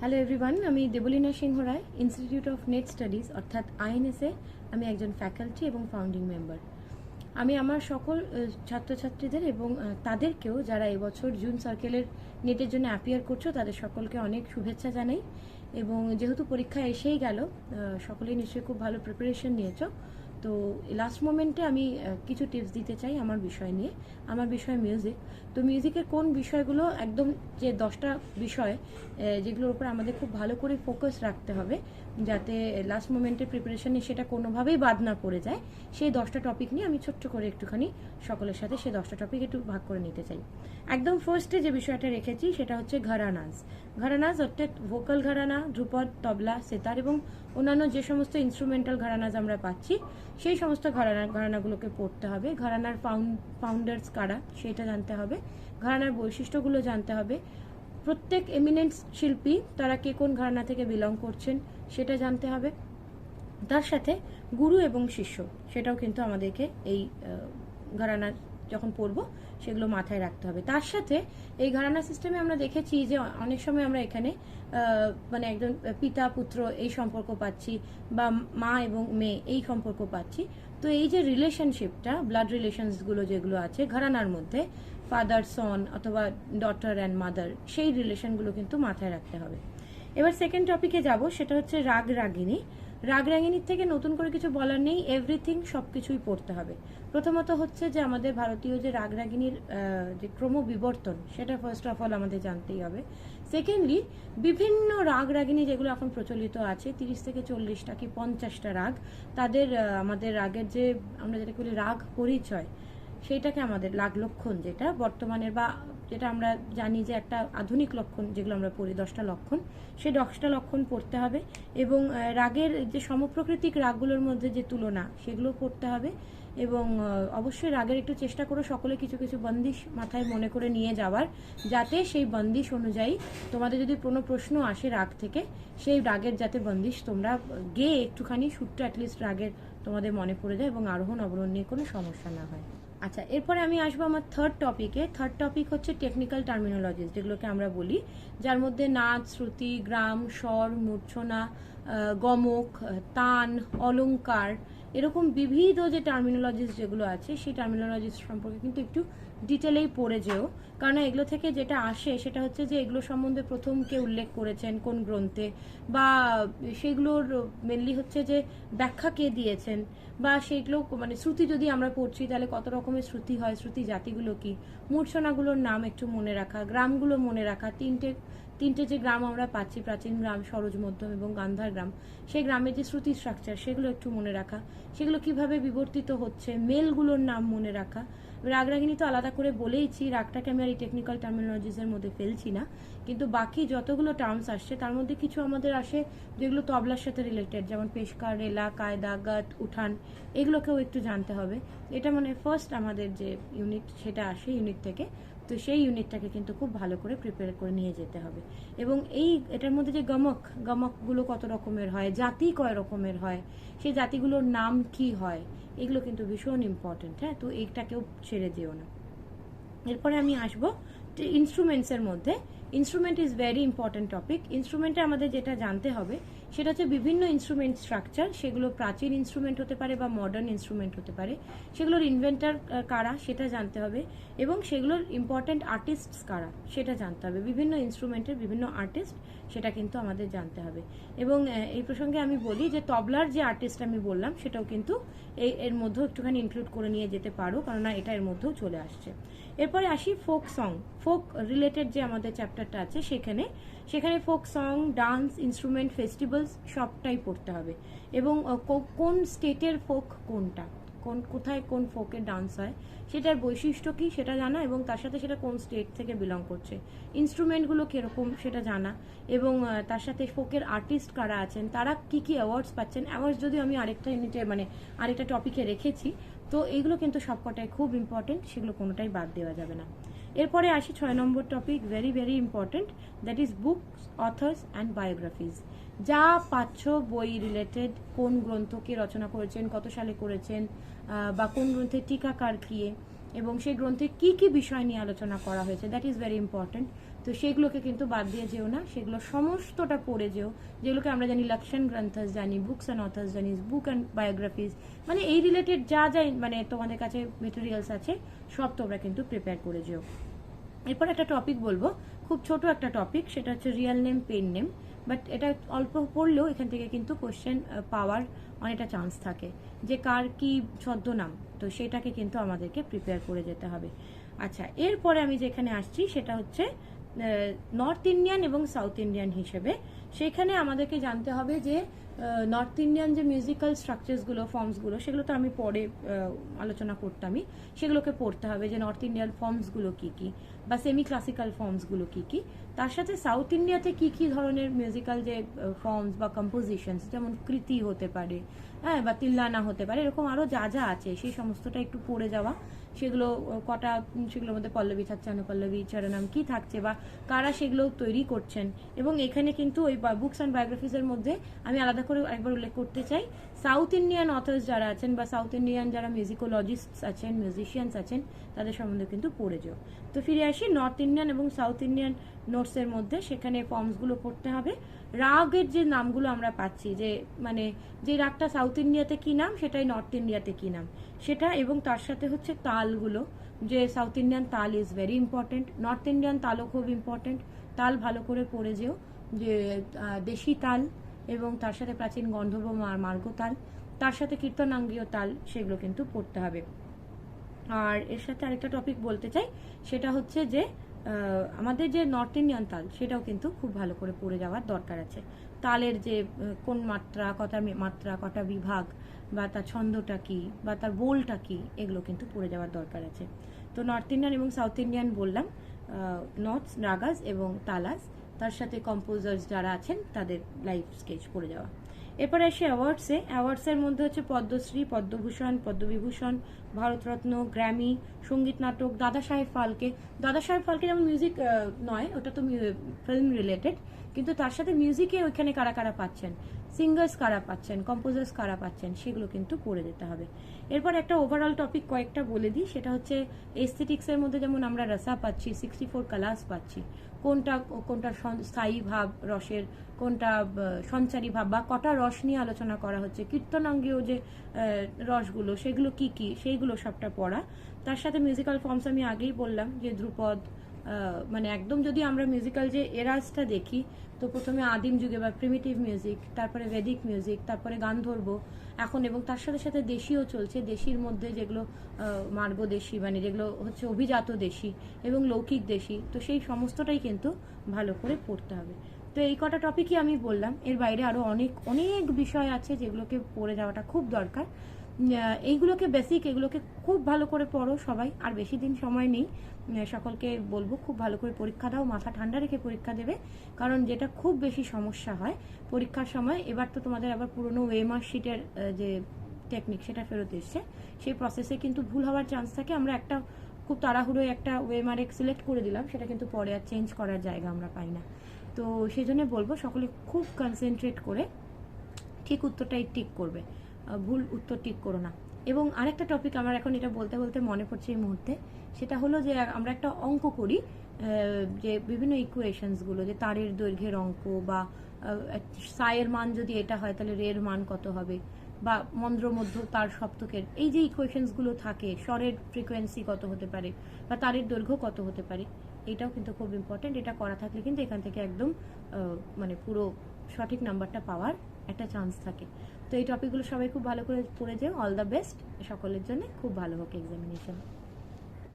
Hello everyone, আমি দেবলীনা সিংহ রায়, institute of net studies অর্থাৎ আইএনএসে আমি একজন ফ্যাকাল্টি এবং ফাউন্ডিং মেম্বার। আমি আমার সকল ছাত্রছাত্রীদের এবং তাদেরকেও যারা এবছর জুন সার্কেলের নেটের জন্য অ্যাপিয়ার করছো তাদের সকলকে অনেক শুভেচ্ছা জানাই। এবং যেহেতু পরীক্ষা এসেই গেল, সকলেই নিশ্চয়ই খুব ভালো প্রিপারেশন নিয়েছো। তো লাস্ট মোমেন্টে আমি কিছু টিপস দিতে চাই আমার বিষয় নিয়ে। আমার বিষয় মিউজিক। তো মিউজিকের কোন বিষয়গুলো একদম যে 10টা বিষয় যেগুলোর উপর আমাদের খুব ভালো করে ফোকাস রাখতে হবে যাতে লাস্ট মোমেন্টের প্রিপারেশনে সেটা কোনোভাবেই বাদ না পড়ে যায়, সেই 10টা টপিক নিয়ে আমি ছোট্ট করে একটুখানি সকলের সাথে সেই 10টা টপিক একটু ভাগ করে নিতে চাই। একদম ফার্স্টে যে বিষয়টা রেখেছি সেটা হচ্ছে ঘরানাজ। ঘরানাজ অর্থাৎ ভোকাল ঘরানা, ধ্রুপদ, তবলা, সেতার এবং অন্যান্য যে সমস্ত ইনস্ট্রুমেন্টাল ঘরানাজ আমরা পাচ্ছি সেই সমস্ত ঘরানাগুলোকে পড়তে হবে। ঘরানার ফাউন্ডার্স কারা সেটা জানতে হবে, ঘরানার বৈশিষ্ট্যগুলো জানতে হবে, প্রত্যেক এমিনেন্ট শিল্পী তারা কে কোন ঘরানা থেকে বিলং করছেন সেটা জানতে হবে। তার সাথে গুরু এবং শিষ্য সেটাও কিন্তু আমাদেরকে এই ঘরানা যখন পড়বো সেগুলো মাথায় রাখতে হবে। তার সাথে এই ঘরানা সিস্টেমে আমরা দেখেছি যে অনেক সময় আমরা এখানে মানে একজন পিতা পুত্র এই সম্পর্ক পাচ্ছি বা মা এবং মেয়ে এই সম্পর্ক পাচ্ছি। তো এই যে রিলেশনশিপটা, ব্লাড রিলেশনসগুলো যেগুলো আছে ঘরানার মধ্যে, ফাদার সন অথবা ডটার অ্যান্ড মাদার, সেই রিলেশনগুলো কিন্তু মাথায় রাখতে হবে। এবার সেকেন্ড টপিকে যাব, সেটা হচ্ছে রাগ রাগিনী। রাগ রাগিনীর থেকে নতুন করে কিছু বলার নেই, এভরিথিং সবকিছুই পড়তে হবে। প্রথমত হচ্ছে যে আমাদের ভারতীয় যে রাগ রাগিনীর যে ক্রমবিবর্তন সেটা ফার্স্ট অফ অল আমাদের জানতেই হবে। সেকেন্ডলি বিভিন্ন রাগ রাগিনী যেগুলো এখন প্রচলিত আছে 30 থেকে 40টা কি 50টা রাগ, তাদের আমাদের রাগের যে আমরা যেটা বলি রাগ পরিচয়, সেইটাকে আমাদের রাগ লক্ষণ যেটা বর্তমানের বা যেটা আমরা জানি যে একটা আধুনিক লক্ষণ যেগুলো আমরা পড়ি 10টা লক্ষণ, সেই 10টা লক্ষণ পড়তে হবে। এবং রাগের যে সমপ্রকৃতিক রাগগুলোর মধ্যে যে তুলনা সেগুলো পড়তে হবে। এবং অবশ্যই রাগের একটু চেষ্টা করো সকলে কিছু কিছু বন্দিশ মাথায় মনে করে নিয়ে যাওয়ার, যাতে সেই বন্দিশ অনুযায়ী তোমাদের যদি কোনো প্রশ্ন আসে রাগ থেকে, সেই রাগের যাতে বন্দিশ তোমরা গেয়ে একটুখানি সুরটা অ্যাটলিস্ট রাগের তোমাদের মনে পড়ে যায় এবং আরোহণ অবরোহণ নিয়ে কোনো সমস্যা না হয়। আচ্ছা, এরপরে আমি আসবো আমার থার্ড টপিকে। থার্ড টপিক হচ্ছে টেকনিক্যাল টার্মিনোলজিস, যেগুলোকে আমরা বলি, যার মধ্যে নাচ, শ্রুতি, গ্রাম, স্বর, মূর্ছনা, গমক, তান, অলংকার, এরকম বিবিধ যে টার্মিনোলজিস যেগুলো আছে সেই টার্মিনোলজিস সম্পর্কে কিন্তু একটু ডিটেলেই পড়ে যেও। কারণ এগুলো থেকে যেটা আসে সেটা হচ্ছে যে এগুলো সম্বন্ধে প্রথম কে উল্লেখ করেছেন কোন গ্রন্থে, বা সেগুলোর মেনলি হচ্ছে যে ব্যাখ্যা কে দিয়েছেন, বা সেগুলো মানে শ্রুতি যদি আমরা পড়ছি তাহলে কত রকমের শ্রুতি হয়, শ্রুতি জাতিগুলো কি, মূর্ছনাগুলোর নাম একটু মনে রাখা, গ্রামগুলো মনে রাখা, তিনটে যে গ্রাম আমরা পাচ্ছি, প্রাচীন গ্রাম, সরোজ, মধ্যম এবং গান্ধার গ্রাম, সেই গ্রামের যে শ্রুতি স্ট্রাকচার সেগুলো একটু মনে রাখা, সেগুলো কিভাবে বিবর্তিত হচ্ছে, মেলগুলোর নাম মনে রাখা। রাগ রাগিনী তো আলাদা করে বলেইছি, রাগটাকে আমি আর এই টেকনিক্যাল টার্মিনোলজিসের মধ্যে ফেলছি না, কিন্তু বাকি যতগুলো টার্মস আসছে তার মধ্যে কিছু আমাদের আসে যেগুলো তবলার সাথে রিলেটেড, যেমন পেশকার, রেলা, কায়দা, গত, উঠান, এগুলোকেও একটু জানতে হবে। এটা মানে ফার্স্ট আমাদের যে ইউনিট সেটা আসে ইউনিট থেকে, তো সেই ইউনিটটাকে কিন্তু খুব ভালো করে প্রিপেয়ার করে নিয়ে যেতে হবে। এবং এটার মধ্যে যে গমকগুলো কত রকমের হয়, জাতি কয় রকমের হয়, সেই জাতিগুলোর নাম কি হয়, এগুলো কিন্তু ভীষণ ইম্পর্টেন্ট। হ্যাঁ, তো এইটাকেও ছেড়ে যেও না। এরপরে আমি আসবো ইনস্ট্রুমেন্টসের মধ্যে। Instrument is very important topic. ইনস্ট্রুমেন্টে আমাদের যেটা জানতে হবে সেটা হচ্ছে বিভিন্ন ইনস্ট্রুমেন্ট স্ট্রাকচার, সেগুলো প্রাচীন ইনস্ট্রুমেন্ট হতে পারে বা মডার্ন ইনস্ট্রুমেন্ট হতে পারে, সেগুলোর ইনভেন্টার কারা সেটা জানতে হবে, এবং সেগুলোর ইম্পর্টেন্ট আর্টিস্ট কারা সেটা জানতে হবে। বিভিন্ন ইনস্ট্রুমেন্টের বিভিন্ন আর্টিস্ট সেটা কিন্তু আমাদের জানতে হবে। এবং এই প্রসঙ্গে আমি বলি যে তবলার যে আর্টিস্ট আমি বললাম সেটাও কিন্তু এর মধ্যেও একটুখানি ইনক্লুড করে নিয়ে যেতে পারো, কেননা এটা এর মধ্যেও চলে আসছে। এরপরে আসি ফোক সং। ফোক রিলেটেড যে আমাদের চ্যাপ্টারটা আছে সেখানে folk song, dance, instrument, festivals সবটাই পড়তে হবে। এবং কোন স্টেটের ফোক কোনটা, কোথায় কোন ফোকের ডান্স হয়, সেটার বৈশিষ্ট্য কি সেটা জানা, এবং তার সাথে সেটা কোন স্টেট থেকে বিলং করছে, ইনস্ট্রুমেন্টগুলো কীরকম সেটা জানা, এবং তার সাথে ফোকের আর্টিস্ট কারা আছেন, তারা কি কি অ্যাওয়ার্ডস পাচ্ছেন। অ্যাওয়ার্ডস যদি আমি আরেকটা ইউনিটে মানে আরেকটা টপিকে রেখেছি, তো এইগুলো কিন্তু সবকটাই খুব ইম্পর্টেন্ট, সেগুলো কোনোটাই বাদ দেওয়া যাবে না। এরপরে আসি 6 নম্বর topic, very very important, that is books, authors and biographies. যা পাচ্ছ বই রিলেটেড, কোন গ্রন্থ কে রচনা করেছেন, কত সালে করেছেন, বা কোন গ্রন্থের টিকাকার কে, এবং সেই গ্রন্থে কি কি বিষয় নিয়ে আলোচনা করা হয়েছে, দ্যাট ইজ ভেরি ইম্পর্টেন্ট। তো সেগুলোকে কিন্তু বাদ দিয়ে যেও না, সেগুলো সমস্তটা পড়ে যেও, যেগুলোকে আমরা জানি লক্ষণ গ্রন্থস জানি, বুকস অ্যান্ড অথার্স জানি, বুক অ্যান্ড বায়োগ্রাফিজ, মানে এই রিলেটেড যা যা মানে তোমাদের কাছে মেটেরিয়ালস আছে সব তোমরা কিন্তু প্রিপেয়ার করে যেও। এরপর একটা টপিক বলবো, খুব ছোট একটা টপিক, সেটা হচ্ছে real name, pen name. But এটা অল্প পড়লেও এখান থেকে কিন্তু কোশ্চেন পাওয়ার অনেকটা চান্স থাকে, যে কার কি ছদ্মনাম, তো সেটাকে কিন্তু আমাদেরকে প্রিপেয়ার করে যেতে হবে। আচ্ছা, এরপরে আমি যেখানে আসছি সেটা হচ্ছে নর্থ ইন্ডিয়ান এবং সাউথ ইন্ডিয়ান হিসেবে। সেখানে আমাদেরকে জানতে হবে যে নর্থ ইন্ডিয়ান যে মিউজিক্যাল স্ট্রাকচার্সগুলো, ফর্মসগুলো, সেগুলো তো আমি পরে আলোচনা করতামই, সেগুলোকে পড়তে হবে যে নর্থ ইন্ডিয়ান ফর্মসগুলো কী কী, বা সেমি ক্লাসিক্যাল ফর্মসগুলো কী কী। তার সাথে সাউথ ইন্ডিয়াতে কী কী ধরনের মিউজিক্যাল যে ফর্মস বা কম্পোজিশনস, যেমন কৃতি হতে পারে, হ্যাঁ, বা তিল্লানা হতে পারে, এরকম আরও যা যা আছে সেই সমস্তটা একটু পড়ে যাওয়া। সেগুলো কটা, সেগুলোর মধ্যে পল্লবী থাকছে, অনুপল্লবী, চরণম কী থাকছে, বা কারা সেগুলো তৈরি করছেন। এবং এখানে কিন্তু ওই বুকস অ্যান্ড বায়োগ্রাফিজের মধ্যে আমি আলাদা করে একবার উল্লেখ করতে চাই, সাউথ ইন্ডিয়ান অথার্স যারা আছেন বা সাউথ ইন্ডিয়ান যারা মিউজিকোলজিস্টস আছেন, মিউজিশিয়ানস আছেন, তাদের সম্বন্ধে কিন্তু পড়ে যাও। তো ফিরে আসি নর্থ ইন্ডিয়ান এবং সাউথ ইন্ডিয়ান নোটসের মধ্যে, সেখানে ফর্মসগুলো পড়তে হবে। রাগের যে নামগুলো আমরা পাচ্ছি, যে মানে যে রাগটা সাউথ ইন্ডিয়াতে কী নাম, সেটাই নর্থ ইন্ডিয়াতে কী নাম সেটা, এবং তার সাথে হচ্ছে তালগুলো, যে সাউথ ইন্ডিয়ান তাল is very important, North Indian তালও খুব ইম্পর্টেন্ট। তাল ভালো করে পড়ে যেও, যে দেশি তাল এবং তার সাথে প্রাচীন গন্ধর্ব মার্গ তাল, তার সাথে কীর্তনাঙ্গীয় তাল, সেগুলো কিন্তু পড়তে হবে। আর এর সাথে আরেকটা টপিক বলতে চাই, সেটা হচ্ছে যে আমাদের যে নর্থ ইন্ডিয়ান তাল, সেটাও কিন্তু খুব ভালো করে পড়ে যাওয়ার দরকার আছে। তালের যে কোন মাত্রা, কটা মাত্রা, কটা বিভাগ, বা তার ছন্দটা কী, বা তার বোলটা কী, এগুলো কিন্তু পড়ে যাওয়ার দরকার আছে। তো নর্থ ইন্ডিয়ান এবং সাউথ ইন্ডিয়ান বললাম, নটস, রাগাস এবং তালাস, তার সাথে কম্পোজার্স যারা আছেন তাদের লাইফ স্কেচ পড়ে যাওয়া। এরপরে আসি অ্যাওয়ার্ডসে। অ্যাওয়ার্ডসের মধ্যে হচ্ছে পদ্মশ্রী, পদ্মভূষণ, পদ্মবিভূষণ, ভারতরত্ন, গ্র্যামি, সঙ্গীত নাটক, দাদা সাহেব ফালকে। দাদা সাহেব ফালকে যেমন মিউজিক নয়, ওটা তো ফিল্ম রিলেটেড, কিন্তু তার সাথে মিউজিকে ওইখানে কারা কারা পাচ্ছেন, সিঙ্গার্স কারা পাচ্ছেন, কম্পোজার্স কারা পাচ্ছেন, সেগুলো কিন্তু পড়ে যেতে হবে। এরপর একটা ওভারঅল টপিক কয়েকটা বলে দিই, সেটা হচ্ছে এস্থেটিক্সের মধ্যে যেমন আমরা রসা পাচ্ছি, 64 কালার্স পাচ্ছি, কোনটা কোনটা স্থায়ী ভাব রসের, কোনটা সঞ্চারী ভাব, বা কটা রস নিয়ে আলোচনা করা হচ্ছে, কীর্তনাঙ্গীয় যে রসগুলো সেগুলো কি কি, সেইগুলো সবটা পড়া। তার সাথে মিউজিক্যাল ফর্মস আমি আগেই বললাম, যে ধ্রুপদ, মানে একদম যদি আমরা মিউজিক্যাল যে এরাসটা দেখি, তো প্রথমে আদিম যুগে বা প্রিমিটিভ মিউজিক, তারপরে বেদিক মিউজিক, তারপরে গান্ধর্ব এখন, এবং তার সাথে সাথে দেশীও চলছে। দেশির মধ্যে যেগুলো মার্গ দেশি, মানে যেগুলো হচ্ছে অভিজাত দেশি এবং লৌকিক দেশি, তো সেই সমস্তটাই কিন্তু ভালো করে পড়তে হবে। তো এই কটা টপিকই আমি বললাম, এর বাইরে আরও অনেক অনেক বিষয় আছে যেগুলোকে পড়ে যাওয়াটা খুব দরকার। এইগুলোকে বেসিক, এগুলোকে খুব ভালো করে পড়ো সবাই, আর বেশি দিন সময় নেই। সকলকে বলবো খুব ভালো করে পরীক্ষা দাও, মাথা ঠান্ডা রেখে পরীক্ষা দেবে, কারণ যেটা খুব বেশি সমস্যা হয় পরীক্ষার সময়, এবার তো তোমাদের আবার পুরনো ওয়েমার শিটের যে টেকনিক সেটা ফেরত এসছে, সেই প্রসেসে কিন্তু ভুল হওয়ার চান্স থাকে। আমরা একটা খুব তাড়াহুড়োয় একটা ওয়েমারে সিলেক্ট করে দিলাম, সেটা কিন্তু পরে আর চেঞ্জ করার জায়গা আমরা পাই না। তো সেই জন্য বলবো সকলে খুব কনসেন্ট্রেট করে ঠিক উত্তরটাই টিক করবে, ভুল উত্তর টিক করো না। এবং আরেকটা টপিক আমার এখন এটা বলতে বলতে মনে পড়ছে এই মুহূর্তে, সেটা হলো যে আমরা একটা অঙ্ক করি, যে বিভিন্ন ইকুয়েশনসগুলো, যে তারের দৈর্ঘ্যের অঙ্ক, বা সায়ের মান যদি এটা হয় তাহলে রের মান কত হবে, বা মন্দ্র মধ্য তার সপ্তকের, এই যে ইকুয়েশনসগুলো থাকে, স্বরের ফ্রিকোয়েন্সি কত হতে পারে, বা তারের দৈর্ঘ্য কত হতে পারে, এটাও কিন্তু খুব ইম্পর্টেন্ট। এটা করা থাকলে কিন্তু এখান থেকে একদম মানে পুরো সঠিক নাম্বারটা পাওয়ার একটা চান্স থাকে। তো এই টপিকগুলো সবাই খুব ভালো করে পড়ে যেও। অল দ্য বেস্ট সকলের জন্য, খুব ভালো হোক এক্সামিনেশন।